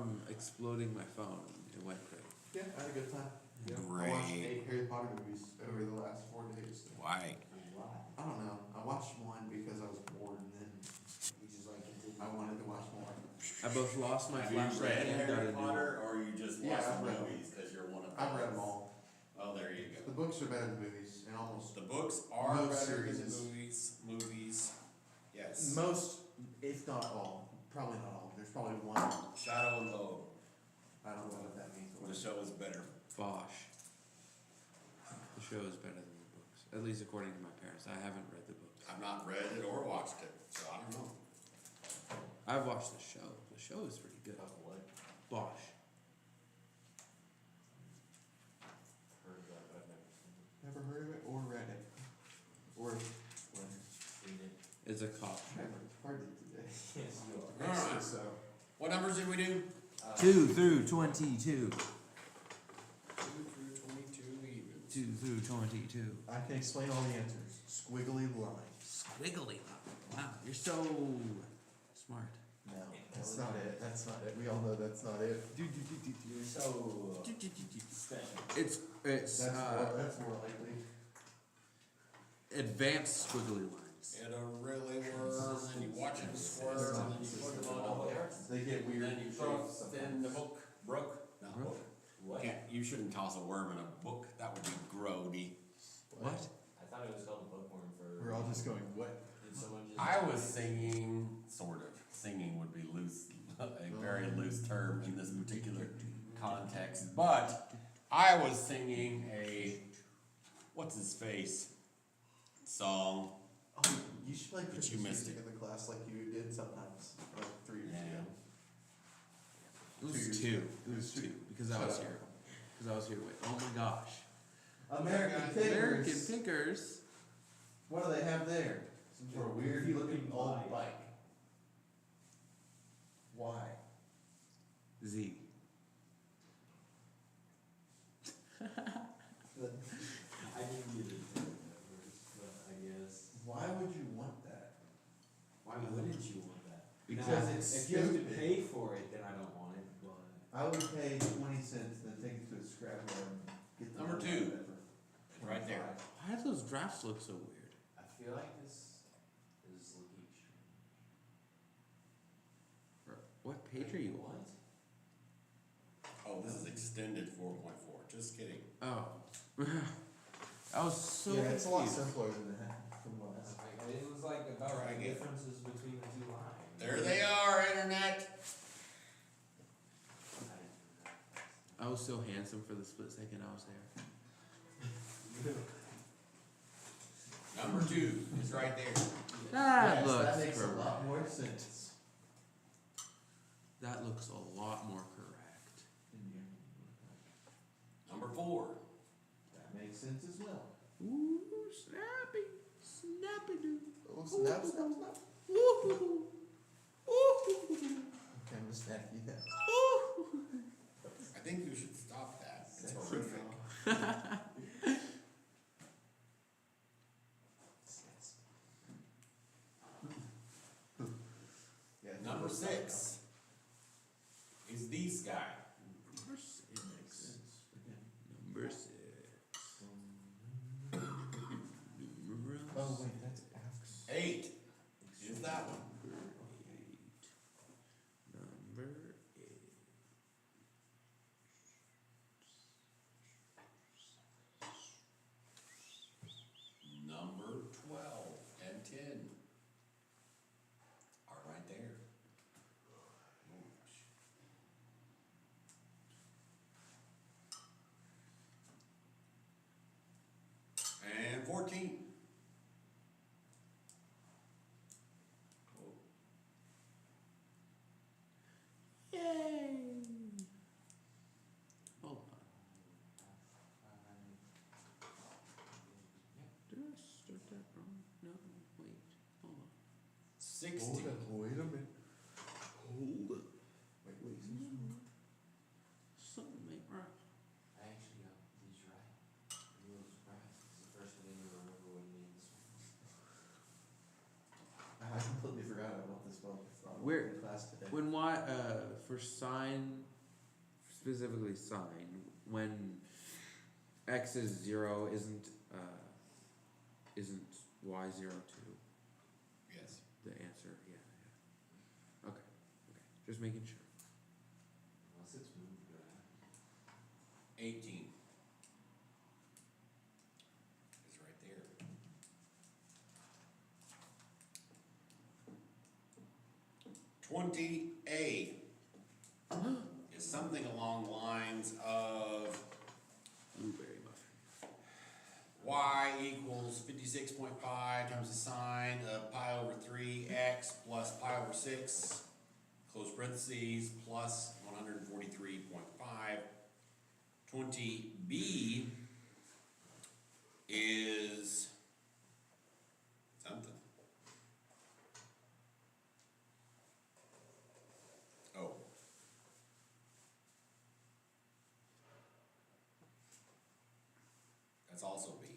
from exploding my phone. It went great. Yeah, I had a good time. Yeah. I Great. watched 8 Harry Potter movies over the last 4 days. Why? I don't know. I watched one because I was bored, and then I wanted to watch more. I both lost my Have you flashlight read and got a Harry new one. Potter, or you just Yeah, watch I've the read them. movies because you're one of I've read them all. Oh, there you The go. books are better than movies, and almost The books are Most better than the series. movies. Yes. most, if not all, probably not all. There's probably one. Shadow and Bone. I don't know what that means. The show is better. Bosh. The show is better than the books, at least according to my parents. I haven't read the books. I've not read it or watched it, so I don't know. I've watched the show. The show is pretty good. What? Bosh. Heard of that, but I've never seen it. Never heard of it or read it. Or Seen it. It's a cop show. never heard it today. Yes, you are. Alright. So, What numbers did we do? 2 through 22. 2 through 22 even. 2 through 22. I can explain all the answers. Squiggly lines. Squiggly. Wow, you're so smart. No, that's not it. That's not it. We all know that's not it. You're so special. It's That's more likely. advanced squiggly lines. It really works, and you watch it squirm, and then you put them on there. They get And weird. then you throw it in the book. Brook? Not Brook? book. What? You shouldn't toss a worm in a book. That would be grody. What? I thought it was called a bookworm for. We're all just going, what? Did someone just? I was singing, sort of. Singing would be loose, a very loose term in this particular context. But I was singing a, what's his face, song. Oh, you should play But you Christmas missed music in the class like you did sometimes, like 3 years Yeah. ago. It was 2. It was 2 because I Shut was up. here. Because I was here with. Oh my gosh. American American Pickers. Pickers. What do they have there? Some sort of weird looking old bike. Why? Z. I didn't get it, but I guess. Why would you want that? Why wouldn't you want that? Because Now, it's if you have to stupid. pay for it, then I don't want it, but. I would pay 20 cents, then take it to a scrap yard and get the Number money 2. out of it for Right there. 25. Why do those drafts look so weird? I feel like this is looking strange. What page are you on? What? Oh, this is extended 4.4. Just kidding. Oh. I was so Yeah, it's a lot confused. simpler than that from last. It was like about Try the again. differences between the two lines. There they are, internet. I was so handsome for the split second I was there. Number 2 is right there. That Yes, looks that makes a correct. lot more sense. That looks a lot more correct. Number 4. That makes sense as well. Ooh, snappy. Snappy doo. Oh, snap, snap, snap. Ooh. Ooh. Okay, I'm gonna snap you down. Ooh. I think you should stop that. It's That's horrific. Yeah, Number 6 is this guy. Number 6. Makes sense. Number 6. Numerals. Oh, wait, that's after. 8 is that one. Number 8. Number 12 and 10 are right there. And 14. Yay! Hold on. Did I start that wrong? No, wait. Hold on. 60. Wait a minute. Hold up. Wait. Something ain't right. I actually got these right. I'm a little surprised. It's the first one I even remember what it means. I completely forgot about this book. Where- In class today. When for sine, specifically sine, when x is 0, isn't y 0 too? Yes. The answer, yeah. Okay, just making sure. Unless it's moved around. 18 is right there. 20A is something along the lines of Blueberry muffin. y equals 56.5 times the sine of pi over 3x plus pi over 6, close parentheses, plus 143.5. 20b is something. Oh. That's also b.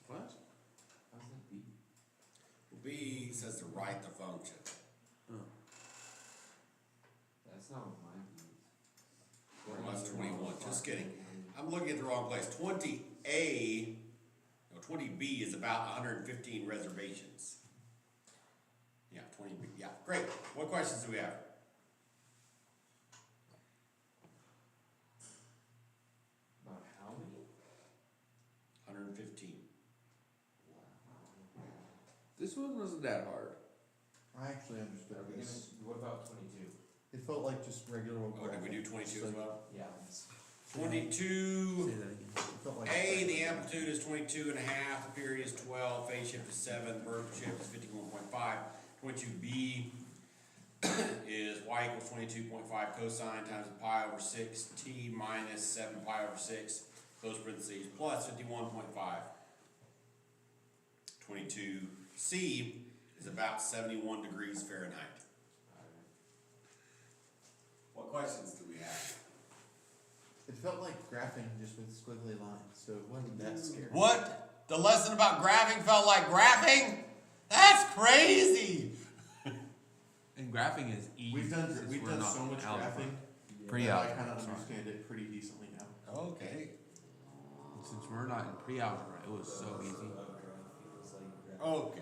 What? How's that B? B says to write the function. Oh. That's not what mine is. Well, that's 21, just kidding. I'm looking at the wrong place. 20A, no, 20B is about 115 reservations. Yeah, 20B, yeah, great. What questions do we have? About how many? 115. This one wasn't that hard. I actually understood Are we gonna, this. what about 22? It felt like just regular old Oh, did we do 22 as well? Yeah. 22. Say that again. It felt like A, the amplitude is 22 and a half, the period is 12, phase shift is 7, birth shift is 51.5. 22B is y equals 22.5 cosine times pi over 6 t minus 7 pi over 6, close parentheses, plus 51.5. 22C is about 71 degrees Fahrenheit. What questions do we have? It felt like graphing just with squiggly lines, so it wasn't that scary. What? The lesson about graphing felt like graphing? That's crazy! And graphing is easy. We've done we're not so much algebra. graphing that I Pre-algebra, kind of sorry. understand it pretty decently now. Okay. Since we're not in pre-algebra, it was so easy. Okay.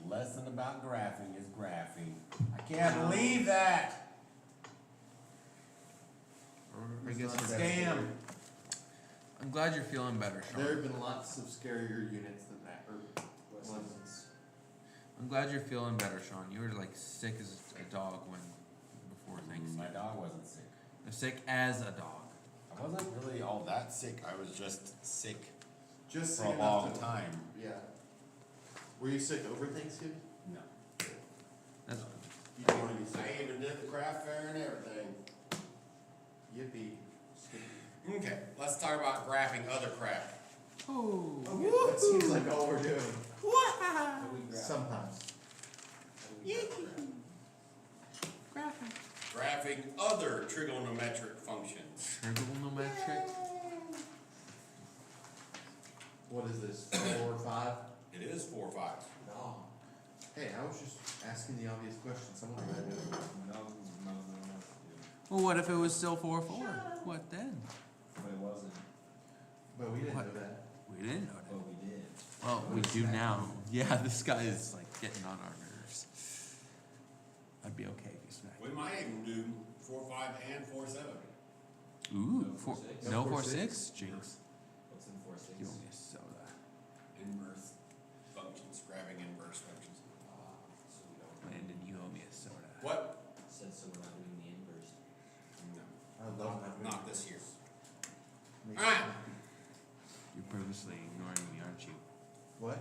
The lesson about graphing is graphing. I can't believe that! Or I guess It's it's not that Scam. scary. I'm glad you're feeling better, Sean. There have been lots of scarier units than that, or lessons. I'm glad you're feeling better, Sean. You were like sick as a dog before Thanksgiving. My dog wasn't sick. Sick as a dog. I wasn't really all that sick. I was just sick Just for sick a enough long to, time. yeah. Were you sick over Thanksgiving? No. That's You don't want to be sick. I even did the craft fair and everything. Yippee. Okay, let's talk about graphing other crap. oh. Okay, that seems like all we're doing. How do we graph? Sometimes. How do we graph? Graphing other trigonometric functions. Trigonometric. What is this, 4 or 5? It is 4 or 5. No. Hey, I was just asking the obvious question. Someone read it. No. Well, what if it was still 4-4? What then? But it wasn't. But we didn't What? know that. We didn't know that. But we did. Well, we do now. Yeah, this guy is like getting on our nerves. I'd be okay if he smacked. We might even do 4, 5, and 4, 7. Ooh, No, 4, 4-6. no No, 4-6? Jinx. What's in 4-6? You owe me a soda. Inverse functions, graphing inverse functions. So we don't. Landon, you owe me a soda. What? Said so we're not doing the inverse. No, I love that movie. not this year. Makes Alright. me happy. You're purposely ignoring me, aren't you? What?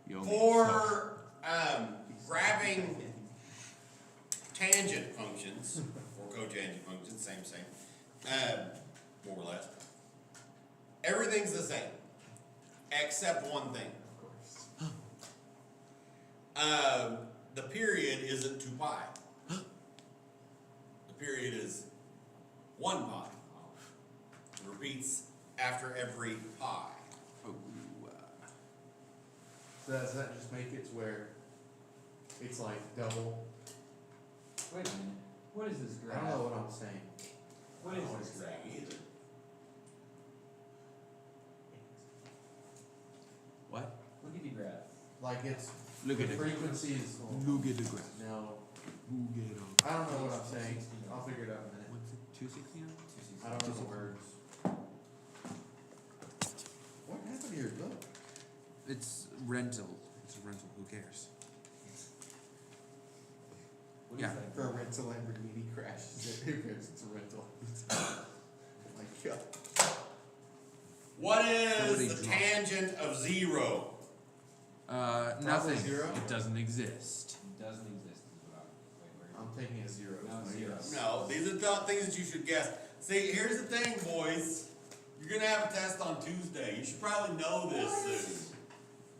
You owe me a soda. For graphing tangent functions, or cotangent functions, same, more or less. Everything's the same, except one thing. Of course. The period isn't 2 pi. The period is 1 pi. It repeats after every pi. Ooh, So does that just make it to where it's like double. Wait a minute, what is this I graph? don't know what I'm saying. What is this graph? either. What? Look at the graph. Like it's, Look the at it. frequency is, Look at the graph. no, Look at it. I don't know what I'm saying. I'll figure it out in a minute. What's it? 269? I don't know the words. What happened to your book? It's rental. It's a rental. Who cares? What is Yeah. that? For a rental Lamborghini crash. Who cares? It's a rental. Oh my god. What is Somebody the drunk. tangent of 0? Nothing. zero? It doesn't exist. It doesn't exist, is what I'm, I'm taking a zero. No, It's my zero. guess. No, these are the things that you should guess. See, here's the thing, boys. You're gonna have a test on Tuesday. You should probably know this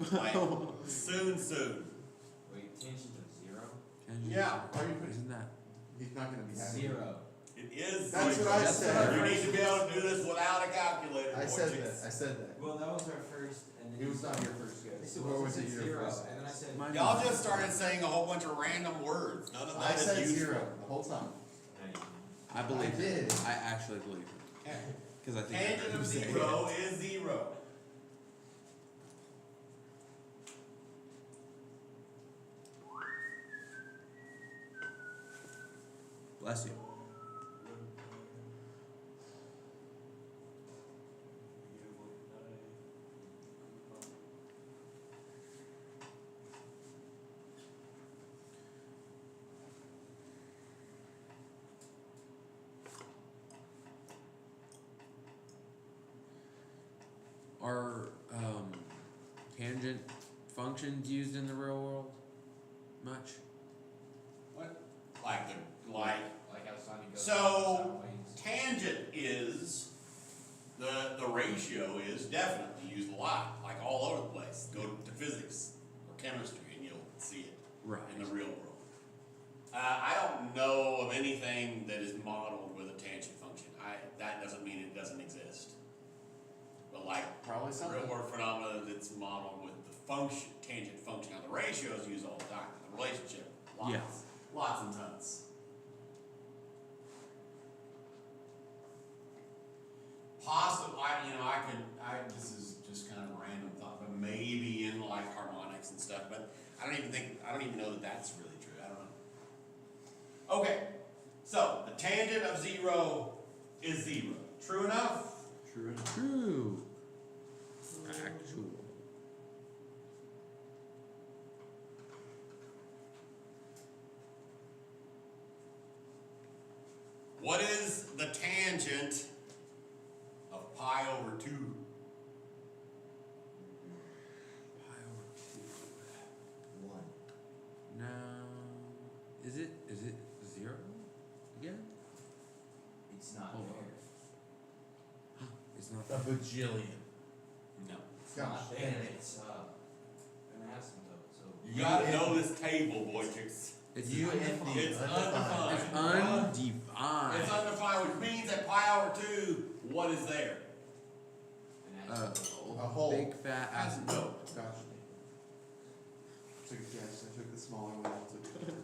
soon. Like, soon. wait, tangent of 0? Yeah. Why are you putting, Isn't that? he's not gonna be happy. 0. It is That's 0. what I That's said. You need to be able to do this without a calculator. I said boys. that, I said that. Well, that was our first, and then. It was not your first guess. It What was said it your 0, first? and then I said. Mine- Y'all just started saying a whole bunch of random words. None of I that is said useful. zero the whole time. I believe I did. it. I actually believe it. Because I think I Tangent heard of you say 0 it. is 0. Bless you. Are tangent functions used in the real world much? What? Like the Like how Sonny goes. So, tangent is the ratio is definitely used a lot, like all over the place. Go to physics or chemistry and you'll see it Right. in the real world. I don't know of anything that is modeled with a tangent function. That doesn't mean it doesn't exist. But like Probably the something. real world phenomena that's modeled with the function, tangent function. Now the ratio is used all the time. The relationship, lots, Yeah. lots and tons. Possible, this is just kind of a random thought, but maybe in like harmonics and stuff, but I don't even know that that's really true, I don't know. Okay, so the tangent of 0 is 0. True enough? True enough. True. Actual. What is the tangent of pi over 2? Pi over 2. 1. No. Is it 0 again? It's not Hold on. there. It's not A bajillion. No. It's Gosh, not dang there, it. it's, an asymptote, so. You gotta know this table, boys. It's You and the It's undefined. It's undefined. undefined. It's undefined, which means that pi over 2, what is there? An asymptote. A hole. Big fat asymptote. Gosh. Took a guess. I took the smaller one. I took the bigger one.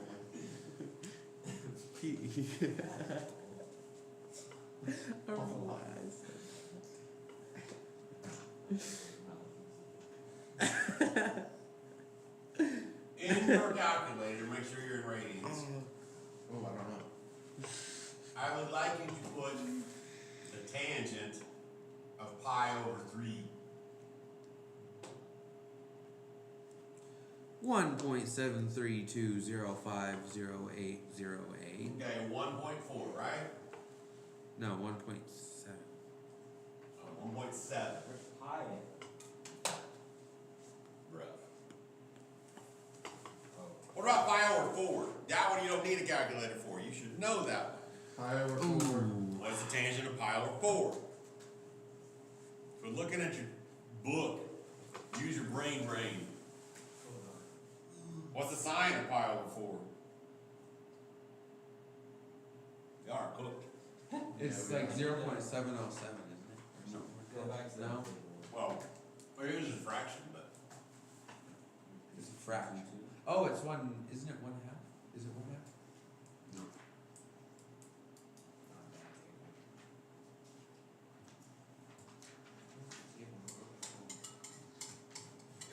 I don't know why In your calculator, make sure you're in radians. Oh, I don't know. I would like you to put the tangent of pi over 3. 1.732050808. Okay, 1.4, right? No, 1.7. 1.7. Where's pi at? Bruh. Oh. What about pi over 4? That one you don't need a calculator for. You should know that one. Pi over 4. Ooh. What's the tangent of pi over 4? So looking at your book, use your brain. Hold on. What's the sine of pi over 4? You are cooked. It's Yeah, like we- 0.707, isn't it? Or something Go like back to that. that No, table. Well, it is a fraction, but it's a fraction. Oh, it's one. Isn't it 1/2? Is it 1/2? No.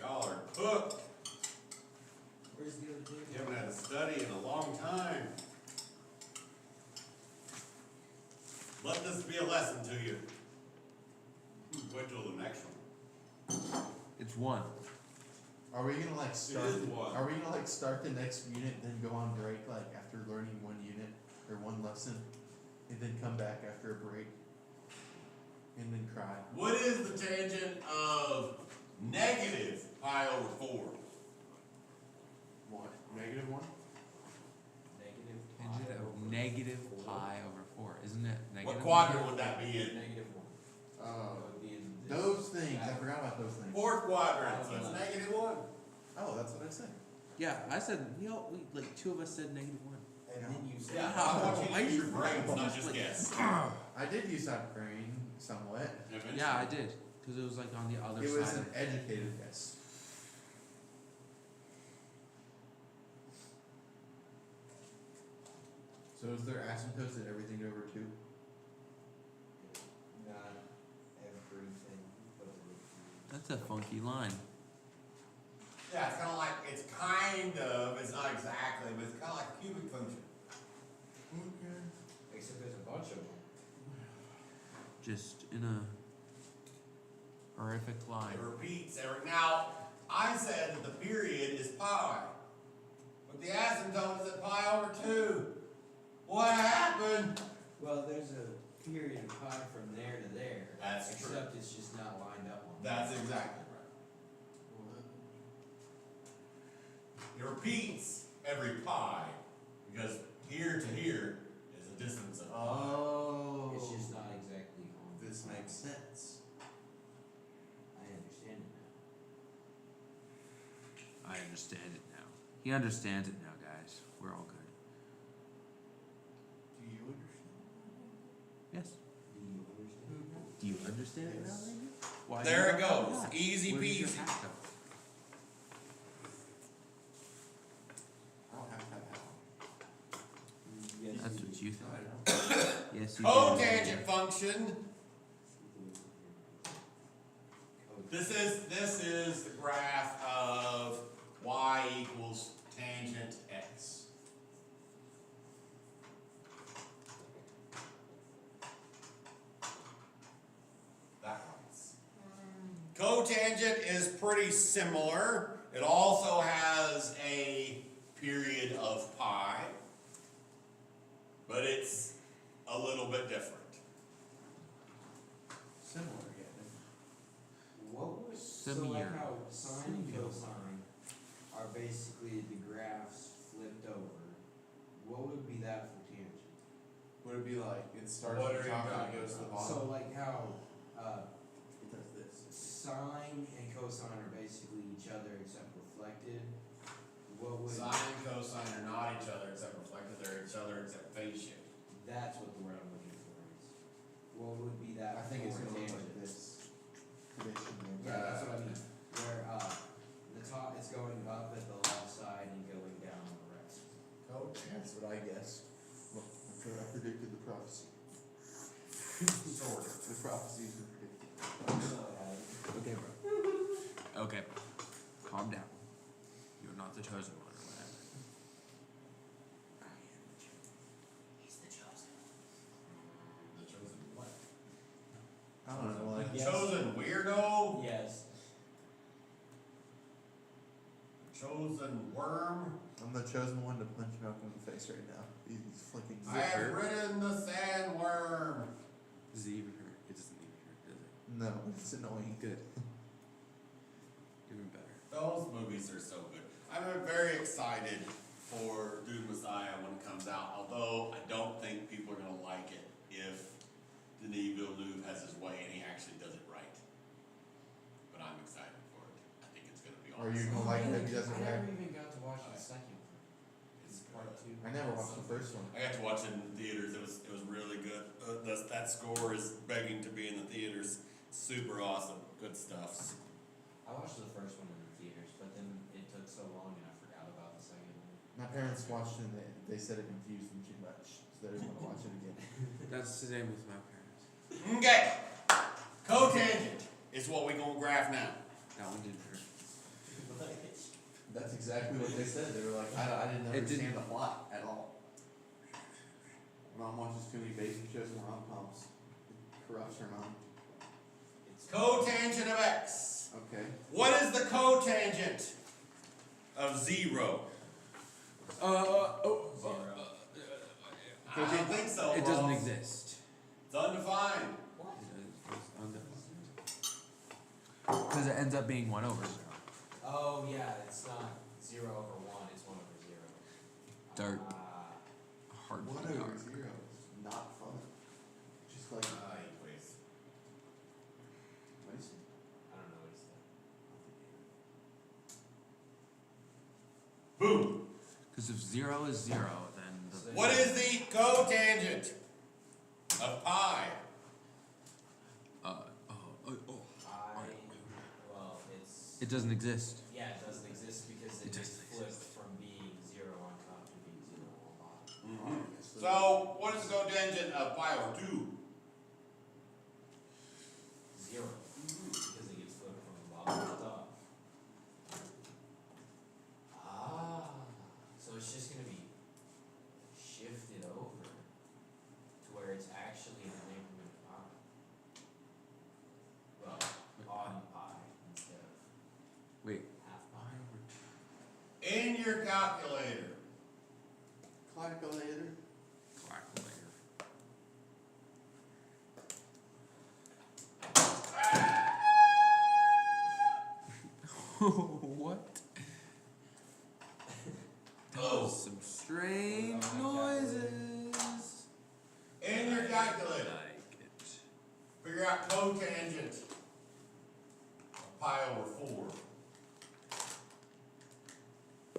Y'all are cooked. Where's the other day? You haven't had a study in a long time. Let this be a lesson to you. Wait till the next one. It's 1. Are we gonna like start? is one. Are we gonna like start the next unit, then go on break like after learning one unit or one lesson, and then come back after a break, and then cry? What is the tangent of negative pi over 4? What? -1? Negative Tangent pi of over negative 4. pi over 4. Isn't it negative? What quadrant would that be in? Negative 1. That would be in this. Those things. I that. forgot about those things. Fourth quadrant, so it's -1. Oh, that's what I said. Yeah, I said, like 2 of us said -1. And then you said. Yeah, I want you to use your brains, not just guess. I did use that brain somewhat. Yeah, I did. Because it was like on the other It side was an of educated guess. So is there asymptotes at everything over 2? Not everything, but the That's a funky line. Yeah, it's it's not exactly, but it's kind of like a cubic function. except there's a bunch of them. Just in a horrific line. It repeats now, I said that the period is pi, but the asymptote is at pi over 2. What happened? Well, there's a period of pi from there to there. That's true. Except it's just not lined up on. That's exactly right. It repeats every pi, because here to here is a distance of pi. Oh. It's just not exactly on. This makes sense. I understand it now. I understand it now. He understands it now, guys. We're all good. Do you understand? Yes. Do you understand? Do you understand it now, Yes. baby? Why There do it you not goes. know that? Easy Where does your peasy. hat go? I don't have to have Yes, That's you what do. you No, I think. don't. Yes, you Cotangent function. Code. This is the graph of y equals tangent x. That one's. Cotangent is pretty similar. It also has a period of pi, but it's a little bit different. Similar, yeah. What was, so like Similar. how sine and cosine are basically the graphs flipped over, what would be that for tangent? Would it be like it starts What at are the you top and talking it goes to the about? bottom? So like how, It does this. sine and cosine are basically each other except reflected, what would, Sine and cosine are not each other except reflected, they're each other except phase shift. that's what the word I'm looking for is. What would be that I think it's for gonna look tangent? like this. Traditionally. Yeah, that's what I mean, where, the top is going up at the left side and going down on the right. That's what I guess. Look, I predicted the prophecy. Sort of. The prophecies were predicted. Okay, bro. Okay, bro. Calm down. You're not the chosen one or whatever. He's the chosen. The chosen what? I don't know, like, The Yes. chosen weirdo? Yes. Chosen worm? I'm the chosen one to punch Malcolm in the face right now. He's flicking I have ridden the sandworm. Does it even hurt? It doesn't even hurt, does it? No, it's annoying. Good. Even better. Those movies are so good. I'm very excited for Dune Messiah when it comes out, although I don't think people are gonna like it if Denis Villeneuve has his way and he actually does it right. But I'm excited for it. I think it's gonna be Are awesome. you gonna like it if he doesn't I right? never even got to watch the second one. It's Part good. 2. I never watched the first one. I got to watch it in theaters. It was really good. That score is begging to be in the theaters. Super awesome. Good stuff. I watched the first one in the theaters, but then it took so long and I forgot about My parents watched it and they said it confused them too much, so they didn't want to watch it again. That's the same with my parents. Okay. Cotangent is what we gonna graph now. That one didn't hurt. That's exactly what they said. They were like, I didn't It understand didn't- the plot at all. Mom watches too many basic shows and rom-coms. It corrupts her mind. Cotangent of x. Okay. What is the cotangent of 0? I don't think so. It doesn't Ross. exist. It's undefined. It's undefined. Because it ends up being 1 over 0. Oh, yeah, it's not 0 over 1, it's 1 over 0. Dirt. Hard 1 to over argue. 0 is not fun. Just like, Anyways. Mason. I don't know what it's Boom. Because if 0 is 0, then the What is the cotangent of pi? well, it's, it doesn't exist. yeah, it doesn't exist because It it gets doesn't flipped exist. from being 0 on top to being 0 on bottom. So, what is the cotangent of pi over 2? 0, because it gets flipped from the bottom to the top. So it's just gonna be shifted over to where it's actually in the neighborhood of pi. Well, on pi instead of Wait. half pi. In your calculator. Calculator. Calculator. What? Oh. Some strange What about my noises. In your calculator. Like it. Figure out cotangent of pi over 4.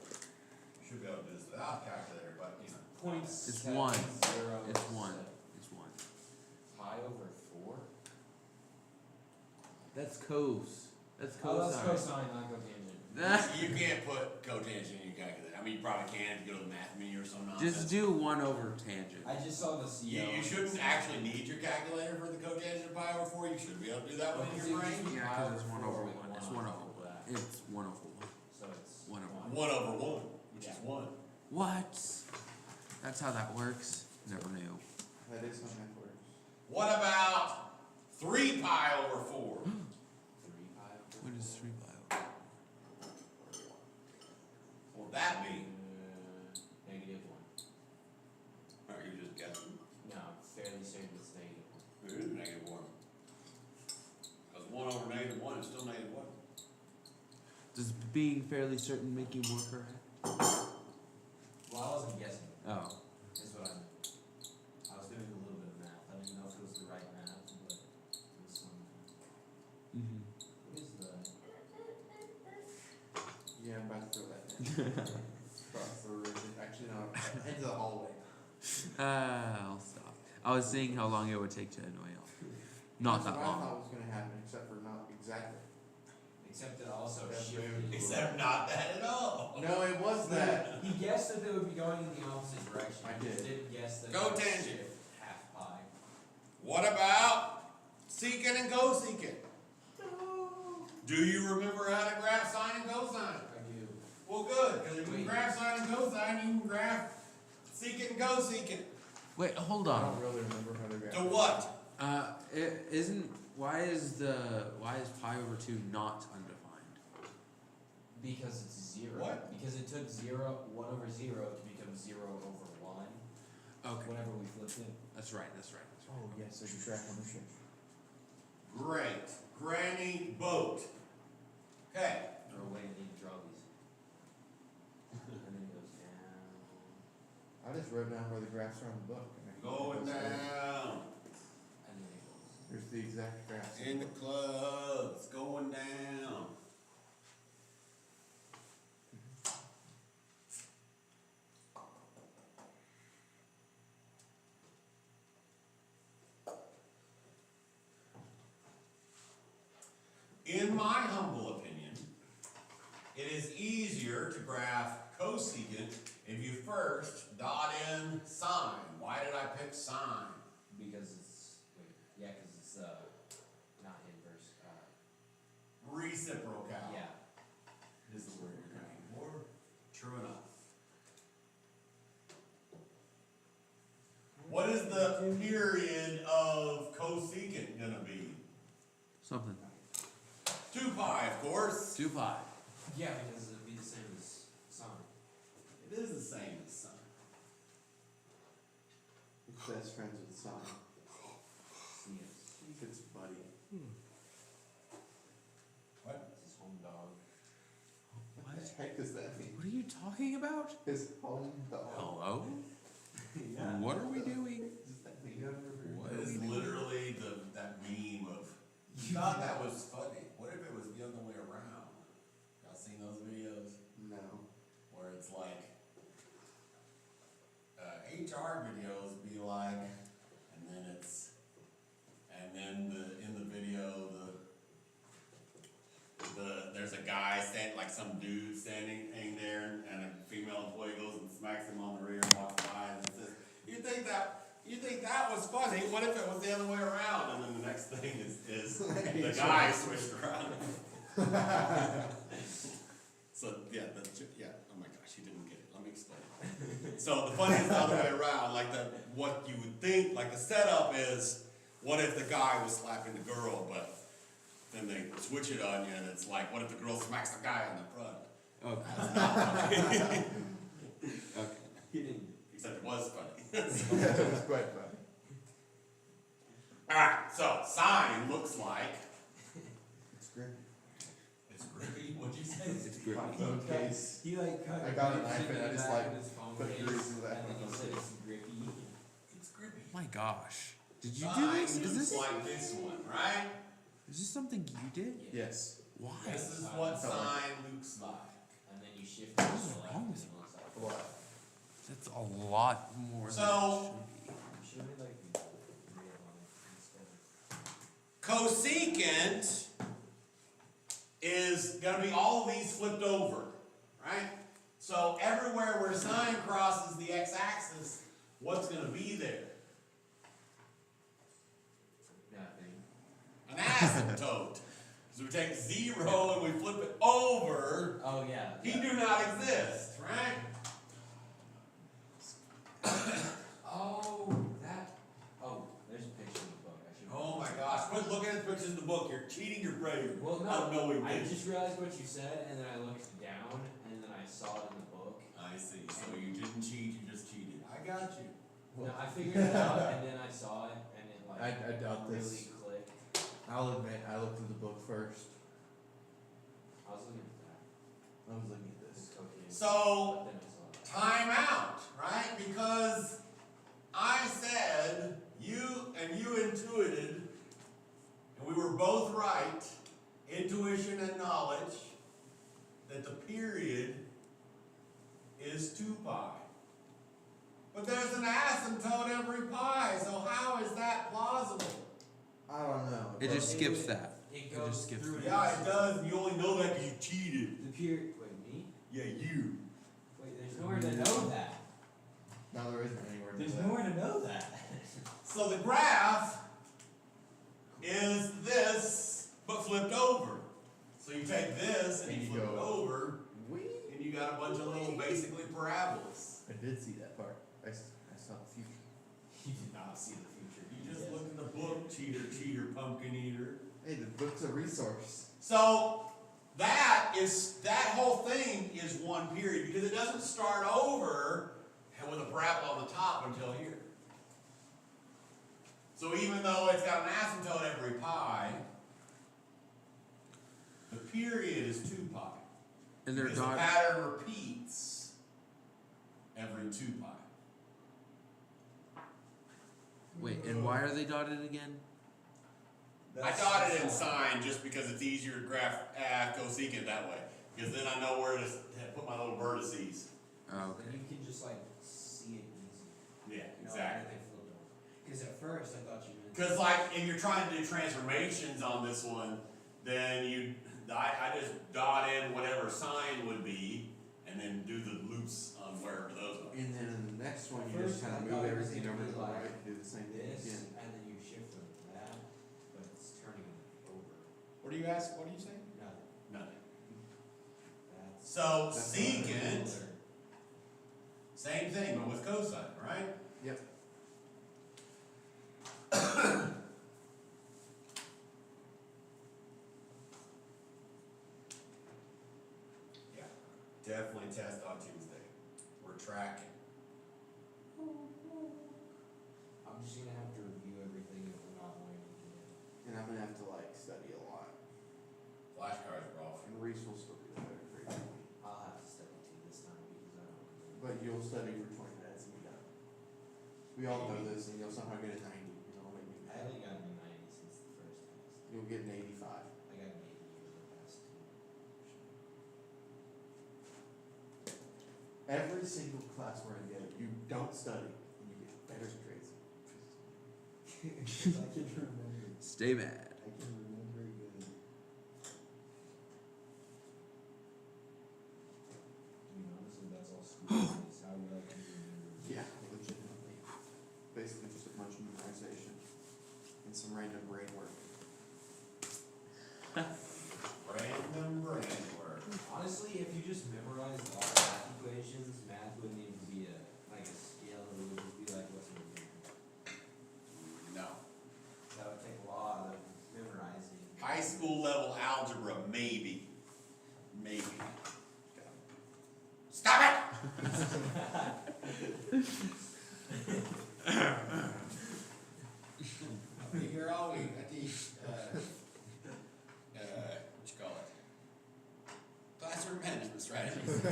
You should be able to do this without a calculator, but you know. Points. It's 7, 1. 0, It's 1. 7. It's 1. Pi over 4? That's cos. That's Oh, that's cosine. cosine, not cotangent. You can't put cotangent in your calculator. I mean, you probably can if you go to the math menu or some nonsense. Just do 1 over tangent. I just saw the CO. You shouldn't actually need your calculator for the cotangent of pi over 4. You should be able to do that one in your brain. Yeah, Pi because it's 1 over 1. with It's 1 1 on over top of 1. that. It's 1 over 1. So it's 1 over 1 over 1, which is 1. What? That's how that works? Never knew. That is how math works. What about 3 pi over 4? 3 pi over What is 3 pi over? What would that be? Negative 1. Are you just guessing? No, I'm fairly certain it's negative 1. It is negative 1. Because 1 over negative 1 is still negative 1. Does being fairly certain make you more correct? Well, I wasn't guessing, Oh. is what I meant. I was doing a little bit of math. I didn't know if it was the right math, but it was some math. Mm-hmm. What is the... Yeah, I'm about to throw that in. Across the room. Actually, no. Head to the hallway. I'll stop. I was seeing how long it would take to annoy y'all. Not That's that what I long. thought was going to happen, except for not exactly. Except it also That's shifted. very- Except not that at all. No, it was that. He guessed that they would be going in the opposite direction. I He did. just didn't guess that. Go it would tangent. shift half pi. What about secant and cosecant? Do you remember how to graph sine and cosine? I do. Well, good, because if you can Wait. graph sine and cosine, you can graph secant and cosecant. Wait, hold I on. don't really remember how to graph. To what? Why is pi over 2 not undefined? Because it's 0. What? Because it took 1 over 0 to become 0 over 1. Okay. Whenever we flipped it. That's right. Oh, yes, there's a track ownership. Great. Granny boat. Okay. Oh wait, I need to draw these. And then it goes down. I just wrote down where the graphs are on the book. And I can Going go straight. down. And then it goes. There's the exact graphs. In the club. It's going down. In my humble opinion, it is easier to graph cosecant if you first dot in sign, why did I pick sign? Because it's, wait, yeah, cause it's, not inverse, Reciprocal. yeah. Is the word you're looking for. True enough. What is the period of cosecant gonna be? Something. 2 pi, of course. 2 pi. Yeah, because it'd be the same as sine. It is the same as sign. It's best friends with Sonic. Yes. It's buddy. What? It's his home dog. What the heck does that mean? What are you talking about? His home dog. Hello? Yeah. What are we doing? What does that mean? What It's are we doing? literally that meme of, you thought that was funny. What if it was the other way around? Y'all seen those videos? No. Where it's like, HR videos be like, in the video, there's a guy like some dude standing there, and a female employee goes and smacks him on the rear and walks by and says, you think that was funny? What if it was the other way around? And then the next thing is the guy switched around. So yeah, oh my gosh, you didn't get it. Let me explain. So the funny is the other way around. Like what you would think, like the setup is, what if the guy was slapping the girl, but then they switch it on you, and it's like, what if the girl smacks the guy in the front? Okay. That's not funny. Okay. He didn't. Except it was funny. It was quite funny. Alright, so sign looks like, It's great. it's grippy, what'd you say? It's great. My phone case. He like cut I got a grips knife in and I the just, back like, of his phone put case, grease in the back and of then my he said phone it's grippy. It's grippy. My gosh. Did you do Sign this? Is looks this like this one, right? is this something you did? Yes. Why? This is what sign looks like. And then you shift it What to is the left, wrong and with it looks like. What? That's a lot more So- than it Should we like real on it Cosecant instead? is gonna be all of these flipped over, right? So everywhere where sine crosses the x-axis, what's gonna be there? Nothing. An asymptote. So we take 0 and we flip it over, Oh yeah. he do not exist, right? Oh, that. Oh, there's a picture in the book. I should. Oh my gosh, quit looking at the pictures in the book, you're cheating your brain. Well, no. Out of knowing I this. just realized what you said, and then I looked down, and then I saw it in the book. I see, so you didn't cheat, you just cheated. I got you. No, I figured it out, and then I saw it, and it like I doubt really this. clicked. I'll admit, I looked at the book first. I was looking at that. I was looking at This this. cocaine. So, But then I saw that. time out, right? Because I said, you intuited, and we were both right, intuition and knowledge, that the period is 2 pi. But there's an asymptote every pi, so how is that plausible? I don't know. It just skips that. It It goes just skips through. it. Yeah, it does, and you only know that because you cheated. The period. Wait, me? Yeah, you. Wait, there's nowhere to know that. No, there isn't anywhere to There's do that. nowhere to know that. So the graph is this, but flipped over. So you take this and you flip it over, and you got a bunch of little basically parabolas. I did see that part. I saw the future. You did not see the future. You just look in the book, cheater, pumpkin eater. Hey, the book's a resource. So that whole thing is one period because it doesn't start over with a parabola on the top until here. So even though it's got an asymptote every pi, the period is 2 pi. And they're Because the dot. pattern repeats every 2 pi. Wait, and why are they dotted again? I dotted in sine just because it's easier to graph cosecant that way. Because then I know where to put my little vertices. Oh, Then okay. you can just like see it easy. Yeah, You know, exactly. everything flipped over. Because at first I thought you meant. Because like if you're trying to do transformations on this one, then I just dot in whatever sine would be, and and then do the loops on wherever those are. And then in the next one, you just First, kind of I move thought it was everything gonna over be to the like right and do the same thing this, again. and then you shift them to that, but it's turning it over. What do you ask? What do you say? Nothing. Nothing. That's. So That's secant, same thing, but with cosine, right? Yep. Yeah. Definitely test on Tuesday. We're tracking. I'm just gonna have to review everything if we're not going to get it. And I'm gonna have to like study a lot. Flashcards are off. And Reese will still be the better grade than me. I'll have to study too this time because I don't remember. But you'll study for 20 minutes and be done. We all know this, and you'll somehow get a 90. You know, make me I mad. haven't gotten a 90 since the first test. You'll get an 85. I got an 80 over the past two. Every single class we're in together, you don't study, and you get better grades. I can remember. Stay mad. I can remember good. I mean, honestly, that's all school is, how well can you remember? Yeah, legitimately. Basically just a bunch of memorization and some random brain work. Random brain work. Honestly, if you just memorized all math equations, math wouldn't even be like a scale, it would just be like what's in the No. That would take a lot of memorizing. High school level algebra, maybe. Maybe. Stop it! I'll be here all week. I teach, what you call it? Classroom management strategies.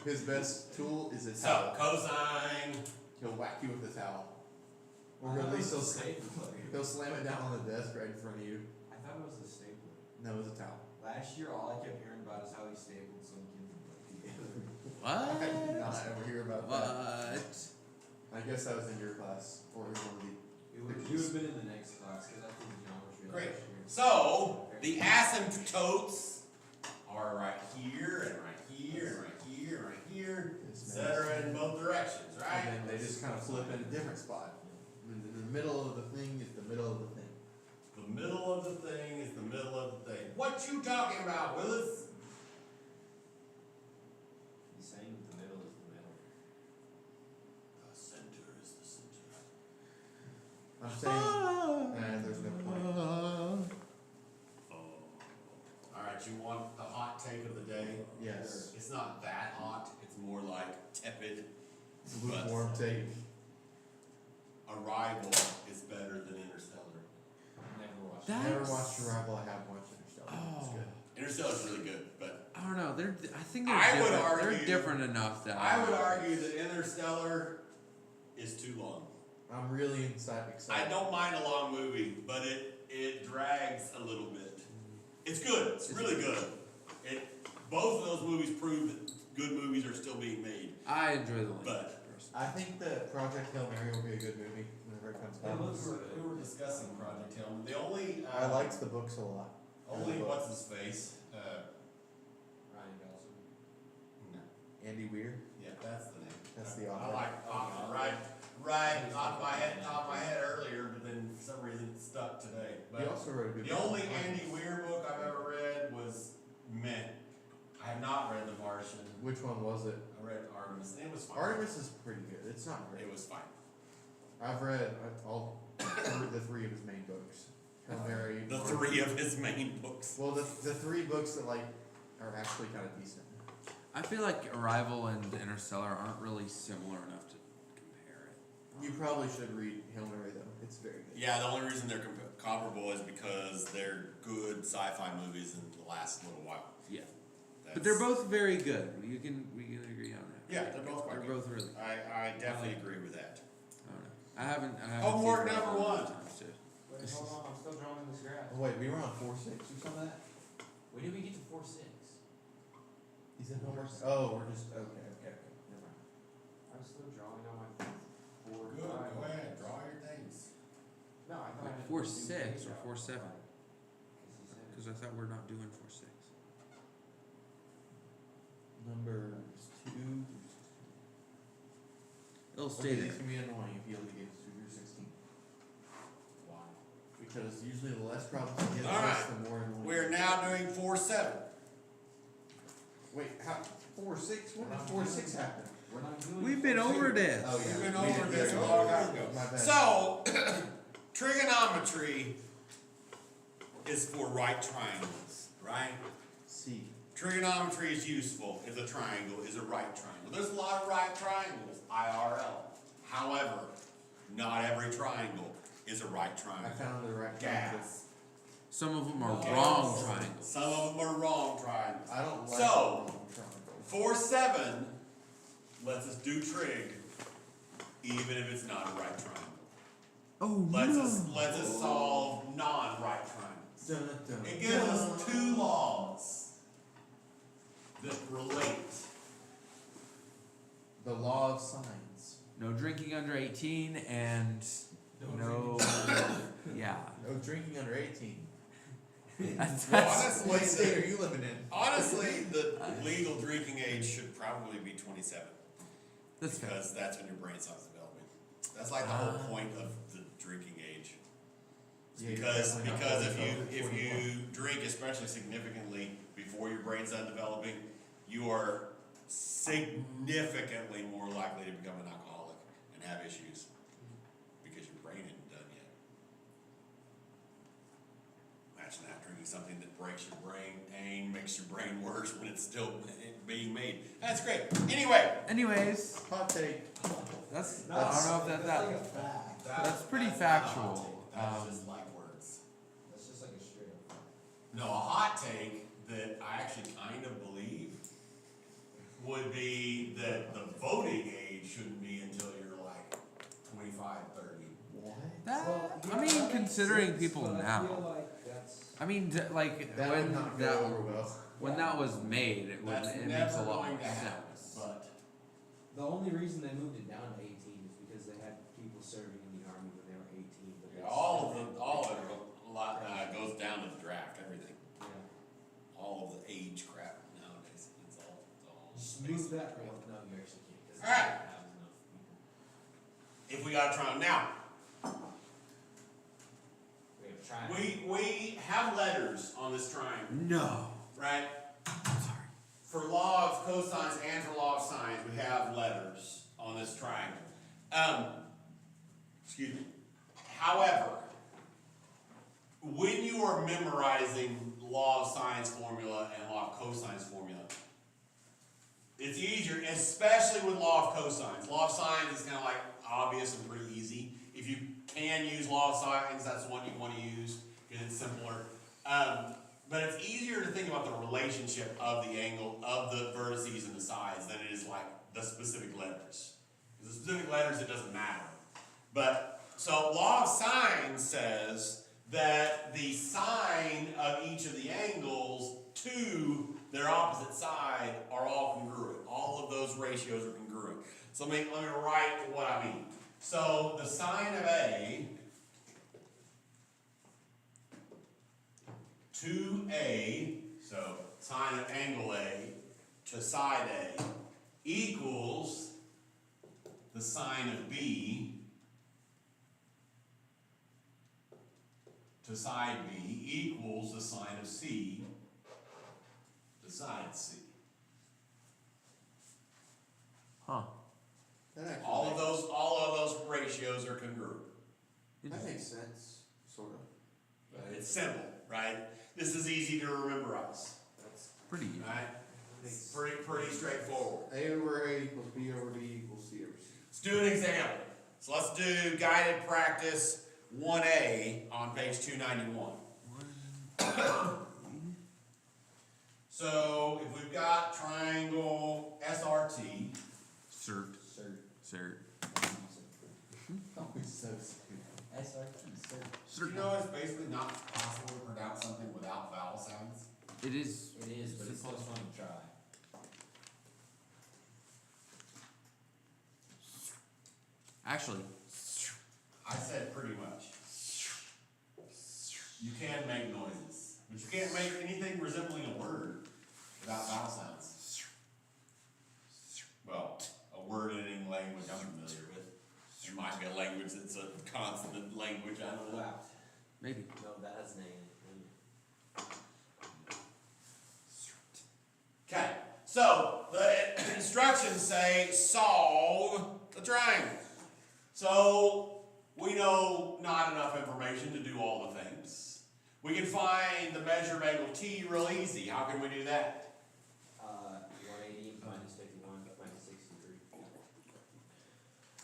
His best tool is a So, towel. cosine. He'll whack you with a towel. I Or thought at it least was a stapler. he'll slam it down on the desk right in front of you. I thought it was a stapler. No, it's a towel. Last year, all I kept hearing about is how he stapled some kids and put together. I did not What? ever hear about that. What? I guess that was in your class, or in one of the. You would have been in the next class, cause I did geometry Great. last year. So, the asymptotes are right here, and right here, and right here, and right here, etc. in both directions, right? And then they just kind of flip in a different spot. And the middle of the thing is the middle of the thing. The middle of the thing is the middle of the thing. What you talking about, Willis? He's saying that the middle is the middle. The center is the center. I'm saying, there's no point. Alright, you want the hot take of the day? Yes. It's not that hot, it's more like tepid. Lukewarm take. Arrival is better than Interstellar. Never watched That- it. Never That's- watched Arrival, I have watched Interstellar. It's Oh. good. Interstellar's really good, but I don't know. I think they're I would different. argue- They're different enough that I would argue that Interstellar is too long. I'm really excited. I don't mind a long movie, but it drags a little bit. It's good. It's really good. Both of those movies prove that good movies are still being made. I enjoy the But- language person. I think that Project Hail Mary will be a good movie whenever it comes out. We were discussing Project Hail. The only I liked the books a lot. only what's his face. Ryan Gosling. No. Andy Weir. Yeah, that's the name. That's the I author. like right off my head earlier, but then for some reason it stuck today. He But also wrote a good the book only on Andy Weir book I've ever read was Meh. I have not read The Martian. Which one was it? I read Artemis, and it was fine. Artemis is pretty good. It's not great. It was fine. I've read all the three of his main books. Hail Mary. The three of his main books. Well, the three books that like are actually kind of decent. I feel like Arrival and Interstellar aren't really similar enough to compare it. You probably should read Hail Mary though. It's very good. Yeah, the only reason they're comparable is because they're good sci-fi movies in the last little while. Yeah. That's, But they're both very good. We can agree on that. Yeah, they're both quite They're good. both really. I definitely agree with that. I don't know. I haven't. Homework seen number Arrival one. enough times to- Wait, hold on, I'm still drawing this graph. Oh wait, we were on 4-6 or something like that. When did we get to 4-6? He's in homework. Oh, we're just okay. Never mind. I'm still drawing on my 4, Good, 5. go ahead, draw your things. No, I thought I had 4-6 or 4-7? Because he said Because I thought we're not doing 4-6. numbers 2 through 16. It'll Okay, stay there. these can be annoying if you only get 2 through 16. Why? Because usually the less problems you get, Alright. the more annoying. We're now doing 4-7. Wait, how? 4-6? When did 4-6 happen? We're not doing. We've been over this. Oh, yeah. We've been we over did this get a it. long time ago. My bad. So, trigonometry is for right triangles, right? C. Trigonometry is useful if the triangle is a right triangle. There's a lot of right triangles, IRL. However, not every triangle is a right I triangle. found the right triangle. Gas. Some of them are Okay. wrong triangles. Some of them are wrong triangles. I don't like So, the wrong triangle. 4-7 lets us do trig even if it's not a right triangle. Oh Lets us solve non-right triangles. Dun, dun, It gives dun. us two laws that relate. The law of signs. No drinking under 18 and no, yeah. No drinking under 18. That's, Well, that's, honestly, What state are you living in? Honestly, the legal drinking age should probably be 27 that's fair. because that's when your brain starts developing. That's like the whole point of the drinking age. Yeah, you're Because definitely not if going over you 21. drink especially significantly before your brain's done developing, you are significantly more likely to become an alcoholic and have issues because your brain isn't done yet. Imagine that, drinking something that breaks your brain and makes your brain worse when it's still being made. That's great. Anyway, Anyways, Hot take. that's, I don't know if that's pretty not a hot factual. take. That's just like words. That's just like a straight up fact. No, a hot take that I actually kind of believe would be that the voting age shouldn't be until you're like 25, 30. What? That, I mean, considering people But I now. feel like that's. I mean, like That would when not go that over well. when that was made, it, That's it makes never a lot going more to happen, sense. but The only reason they moved it down to 18 is because they had people serving in the army when they were 18. But yeah, it's- all of it a lot goes down to the draft, everything. Yeah. All of the age crap nowadays. It's all Just based move on that. draft. Well, no, you actually can't. 'Cause All right. they don't have enough people. If we got to try them now, We have tried. we have letters on this triangle, No. right? Sorry. For law of cosines and for law of sines, we have letters on this triangle. Excuse me. However, when you are memorizing law of sines formula and law of cosines formula, it's easier, especially with law of cosines. Law of sines is kind of like obvious and pretty easy. If you can use law of sines, that's the one you want to use because it's simpler. But it's easier to think about the relationship of the angle, of the vertices and the sides than it is like the specific letters. The specific letters, it doesn't matter. But, so law of sines says that the sine of each of the angles to their opposite side are all congruent. All of those ratios are congruent. So let me write what I mean. So the sine of A to A, so sine of angle A to side A equals the sine of B to side B equals the sine of C to side C. Huh. That actually All of those ratios are congruent. that makes sense, sort of. But it's simple, right? This is easy to rememberize, That's Pretty easy. right? It's pretty straightforward. A over A equals B over B equals C over C. Let's do an example. So let's do guided practice 1A on page 291. So if we've got triangle SRT, Cert. cert. Cert. Always so stupid. SRT, cert. do you know it's basically not possible to pronounce something without vowel sounds? It is. It is, but it's still fun to try. Actually, I said pretty much. You can make noises, but you can't make anything resembling a word without vowel sounds. well, a word ending language I'm familiar with. It might be a language that's a consonant language, I don't know. Wow. Maybe. No, that's name. Okay, so the instructions say solve the triangle. So we know not enough information to do all the things. We can find the measure of angle T real easy. How can we do that? 180 minus 51 minus 63.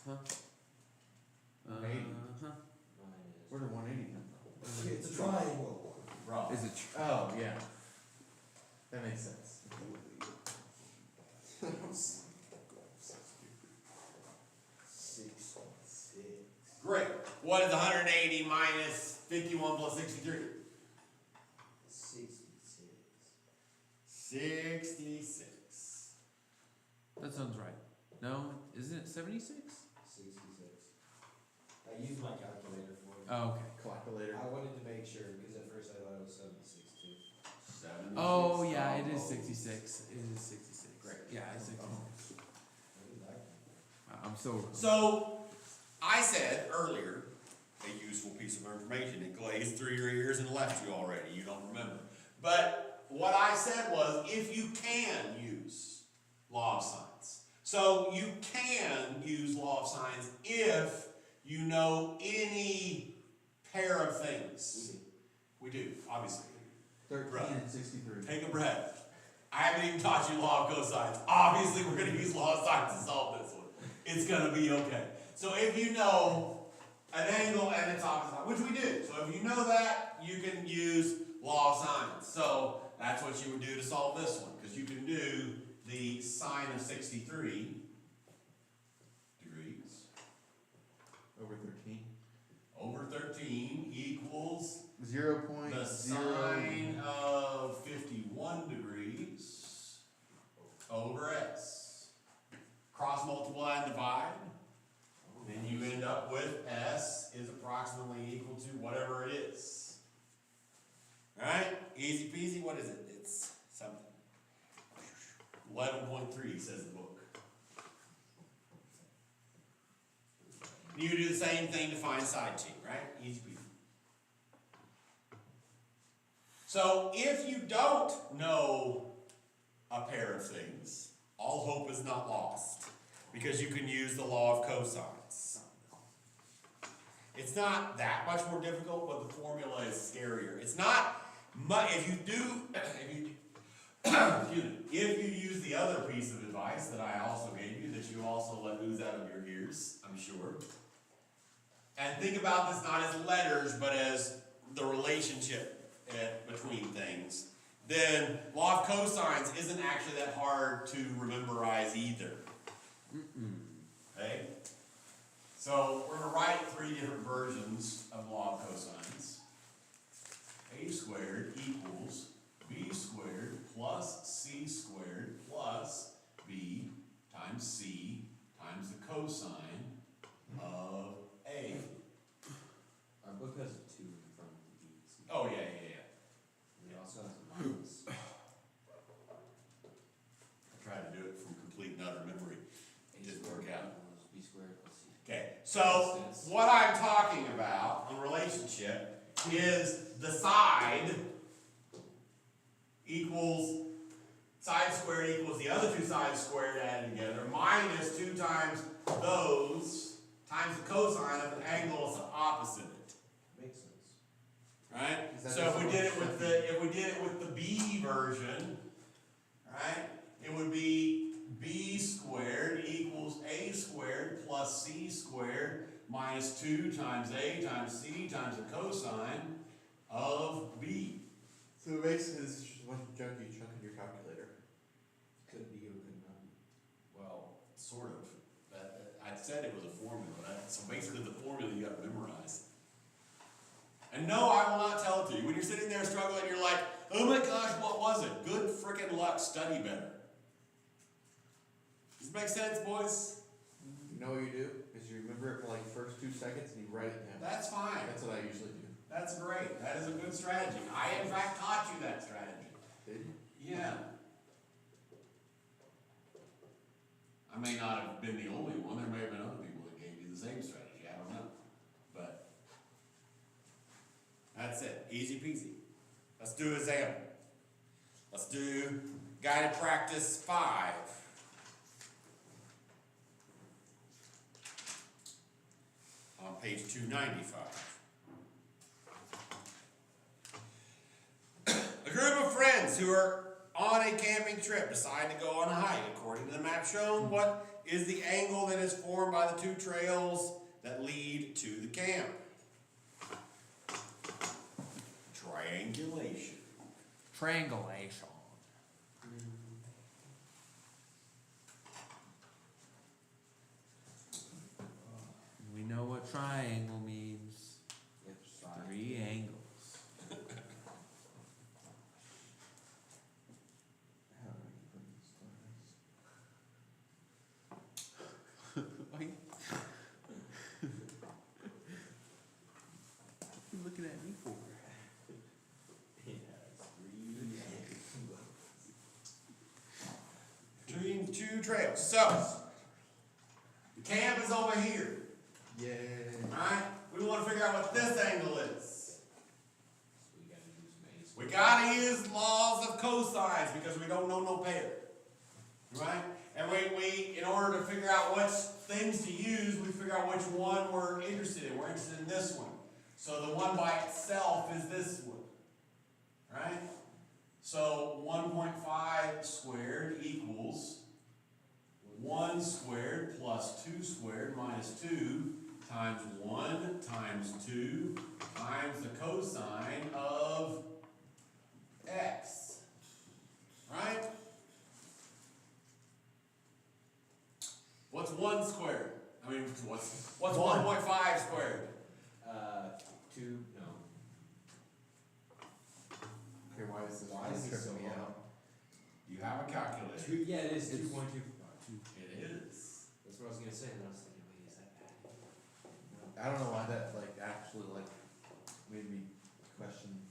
Huh? 180. Minus. Where did 180 come from? It's a triangle. Wrong. Is it? Oh, yeah. That makes sense. 6. Great. What is 180 minus 51 plus 63? 66. 66. That sounds right. No, isn't it 76? 66. I used my calculator for it. Oh, okay. Calculator. I wanted to make sure because at first I thought it was 76 too. 76. Oh, yeah, it is 66. It is 66. Great. Yeah, it's 66. What did I Wow, I'm so. So, I said earlier, a useful piece of information. It glazed through your ears and left you already. You don't remember. But what I said was, if you can use law of sines. So, you can use law of sines if you know any pair of things. We do, obviously. 13 Right. and 63. Take a breath. I haven't even taught you law of cosines. Obviously, we're going to use law of sines to solve this one. It's going to be okay. So if you know an angle and its opposite, which we do. So if you know that, you can use law of sines. So that's what you would do to solve this one. Because you can do the sine of 63 degrees Over 13. over 13 equals 0.0. the sine of 51 degrees over s. Cross multiply and divide. Then you end up with s is approximately equal to whatever it is. Alright? Easy peasy. What is it? It's something. 11.3 says the book. You do the same thing to find side chain, right? Easy peasy. So if you don't know a pair of things, all hope is not lost, because you can use the law of cosines. It's not that much more difficult, but the formula is scarier. It's not much, if you use the other piece of advice that I also gave you, that you also let ooze out of your ears, I'm sure. And think about this not as letters, but as the relationship between things, then law of cosines isn't actually that hard to rememberize either. Okay? So we're going to write 3 different versions of law of cosines. A squared equals b squared plus c squared plus b times c times the cosine of a. Our book has a 2 in front of the beats. Oh, yeah. And it also has a minus. I tried to do it from complete and utter memory. It didn't work out. Equals b squared plus c. Okay, so what I'm talking about in relationship is the side equals, side squared equals the other 2 sides squared added together, minus 2 times those times the cosine of an angle opposite it. Makes sense. Right? Is that So if we just did it with the B version, right, it would be b squared equals a squared plus c squared minus 2 times a times c times the cosine of b. So basically, this is just a bunch of junk you chuck in your calculator. Could be or could not be. Well, sort of. I said it was a formula. So basically the formula you got to memorize. And no, I will not tell it to you. When you're sitting there struggling, you're like, oh my gosh, what was it? Good freaking luck, study better. Does it make sense, boys? You know what you do? Is you remember it for like the first 2 seconds and you write it down. That's fine. That's what I usually do. That's great. That is a good strategy. I, in fact, taught you that strategy. Did you? Yeah. I may not have been the only one, there may have been other people that gave you the same strategy, I don't know. But that's it, easy peasy. Let's do example. Let's do guided practice 5. On page 295. A group of friends who are on a camping trip decide to go on a hike. According to the map shown, what is the angle that is formed by the 2 trails that lead to the camp? Triangulation. Triangulation. We know what triangle means. It's 3 angles. How do I put these What are you looking at me for? Between 2 trails. So, the camp is over here. Yay. Alright? We want to figure out what this angle is. So we gotta use base. We gotta use laws of cosines because we don't know no pair. Right? And we in order to figure out which things to use, we figure out which one we're interested in. We're interested in this one. So the one by itself is this one. Right? So 1.5 squared equals 1 squared plus 2 squared minus 2 times 1 times 2 times the cosine of x. Right? What's 1 squared? I mean, what's 1.5 squared? 2, no. Okay, why is this Why is this tripping so me hard? out? You have a calculator. Yeah, it is It's- 2.2. It is. That's what I was gonna say, and I was thinking, wait, is that bad? I don't know why that actually made me question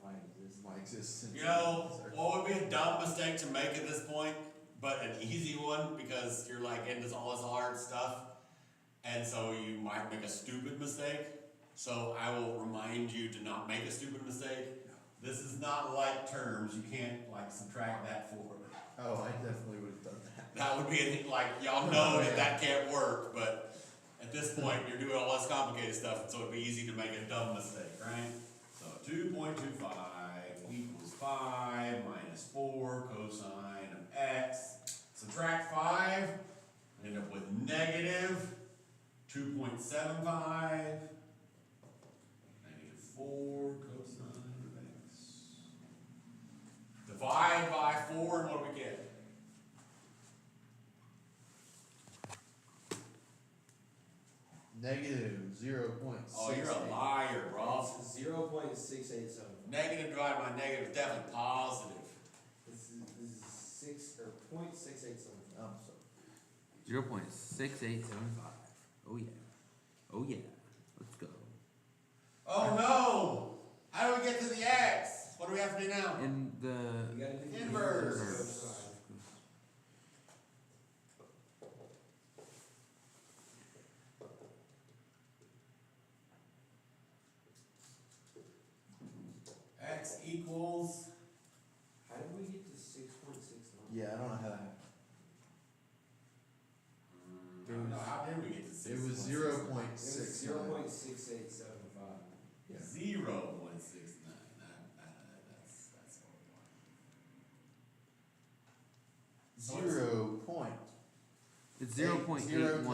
Why is this? my existence. You know, what would be a dumb mistake to make at this point, but an easy one because you're like into all this hard stuff, and so you might make a stupid mistake. So I will remind you to not make a stupid mistake. This is not like terms. You can't subtract that forward. Oh, I definitely would have done that. That would be y'all know that can't work, but at this point you're doing all this complicated stuff, and so it'd be easy to make a dumb mistake, right? So 2.25 equals 5 minus 4 cosine of x. Subtract 5, end up with negative 2.75, negative 4 cosine of x. Divide by 4, and what do we get? Negative 0.6. Oh, you're a liar, bro. It's 0.687. Negative divided by negative is definitely positive. This is 0.687. I'm sorry. 0.6875. Oh yeah. Oh yeah. Let's go. Oh no! How do we get to the x? What do we have to do now? In the You gotta do the Inverse. of cosine. X equals. How did we get to 6.69? Yeah, I don't know how that happened. I don't know, how did we get to 6? It was 0.6. It was 0.6875. Yeah. 0.69. That's horrible. 0 point. it's 0.81.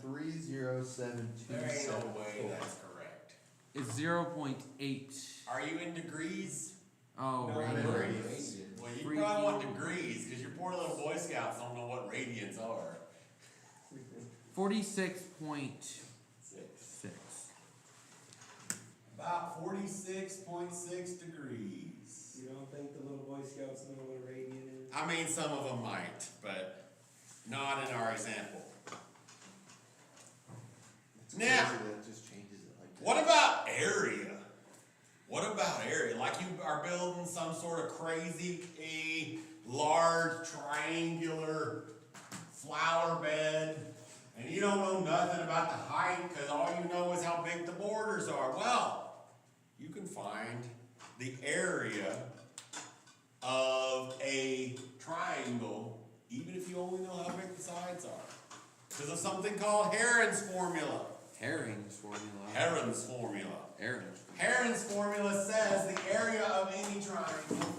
0.09307274. There ain't no way that's correct. It's 0.8. Are you in degrees? Oh, No, right. I'm in Right. radians. Well, you Freaking- probably want degrees because your poor little Boy Scouts don't know what radians are. 46.6. About 46.6 degrees. You don't think the little Boy Scouts know what a radian is? I mean, some of them might, but not in our example. It's Now- crazy that it just changes it like that. What about area? What about area? Like you are building some sort of crazy, large, triangular flower bed, and you don't know nothing about the height, cause all you know is how big the borders are. Well, you can find the area of a triangle, even if you only know how big the sides are. Because of something called Heron's formula. Herring's formula. Heron's formula. Herring's. Heron's formula says the area of any triangle,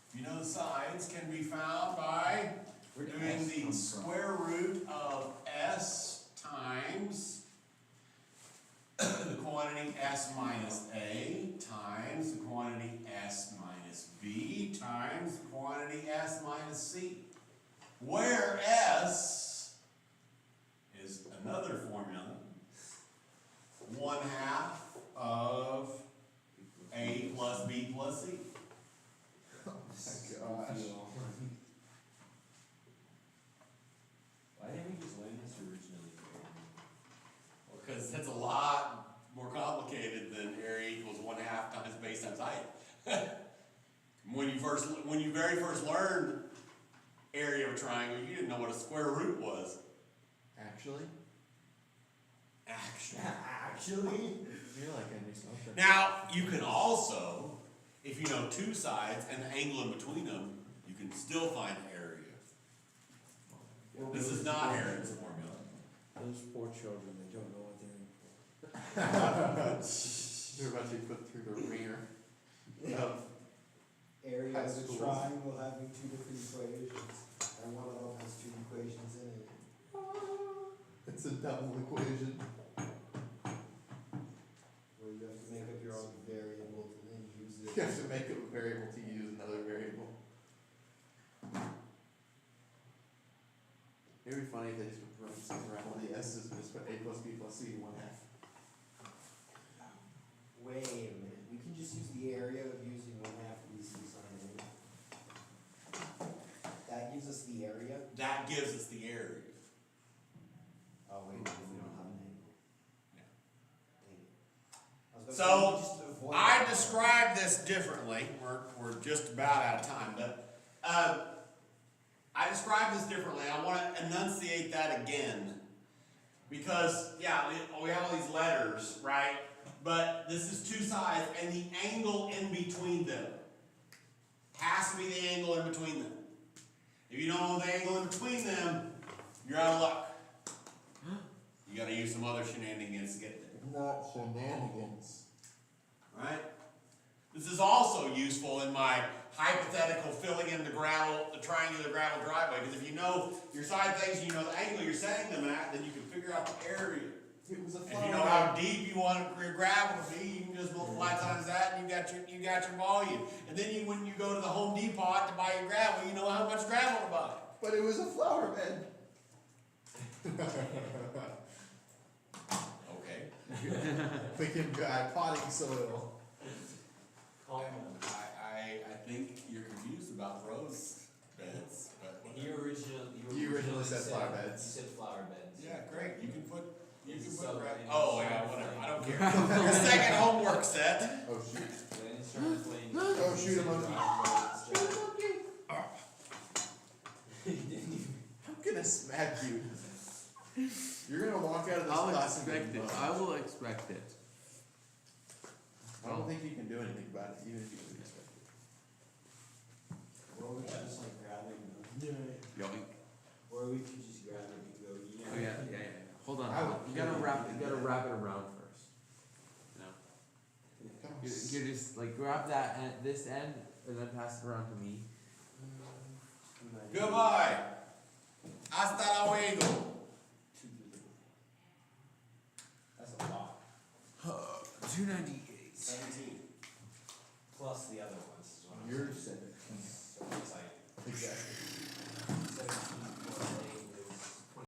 if you know the sides, can be found by doing the square root of s times the quantity s minus a times the quantity s minus b times the quantity s minus c, where s is another formula, 1/2 of a plus b plus c. Oh my gosh. Why didn't we just learn this originally? Because it's a lot more complicated than area equals 1/2 times base times height. When you very first learned area of a triangle, you didn't know what a square root was. Actually? Actually? I feel like I knew something. Now, you can also, if you know two sides and the angle in between them, you can still find area. This is not Heron's formula. Those poor children, they don't know what they're in for. They're about to be put through the ringer of Area High of a school. triangle having two different equations, and one of them has two equations in it. it's a double equation. Where you have to make up your own variable and then use it. You have to make a variable to use another variable. It'd be funny if they just run something around all the s's and just put a plus b plus c 1/2. Wait a minute, we can just use the area of using 1/2 BC sine A. That gives us the area? That gives us the area. Oh wait, we don't have an angle. Yeah. Dang it. I was So, gonna say, we just avoid I that. describe this differently. We're just about out of time, but I describe this differently. I want to enunciate that again because yeah, we have all these letters, right? But this is two sides, and the angle in between them has to be the angle in between them. If you don't know the angle in between them, you're out of luck. You got to use some other shenanigans to get there. Not shenanigans. Right? This is also useful in my hypothetical filling in the triangular gravel driveway, because if you know your side things and you know the angle you're setting them at, then you can figure out the area. It was a If you know how deep you want your gravel to be, you can just multiply times that and you got your volume. And then when you go to the Home Depot to buy your gravel, you know how much gravel to buy. But it was a flower bed. Okay. We can buy potting soil. I think you're confused about rose beds, but You originally said flower beds. You said flower beds. yeah, great. You can put So- oh yeah, whatever. I don't care. Your second homework set. Oh shoot. Lenny's trying to explain. Oh, shoot a monkey. I'm gonna smack you. You're gonna walk out of this I'll class and expect get it. mugged. I will expect it. I don't think you can do anything about it, even if you would expect it. Or we could just like grab it and go, Yoink. or we could just grab it and go, yeah. Oh yeah. Hold on. I would You gotta kill wrap. you. You gotta wrap it around first. You know. Come on. You just like grab that end, this end, and then pass it around to me. Goodbye. Hasta luego. That's a lot. 298. 17. Plus the other ones is what I'm You're saying. saying. So it's like, Exactly.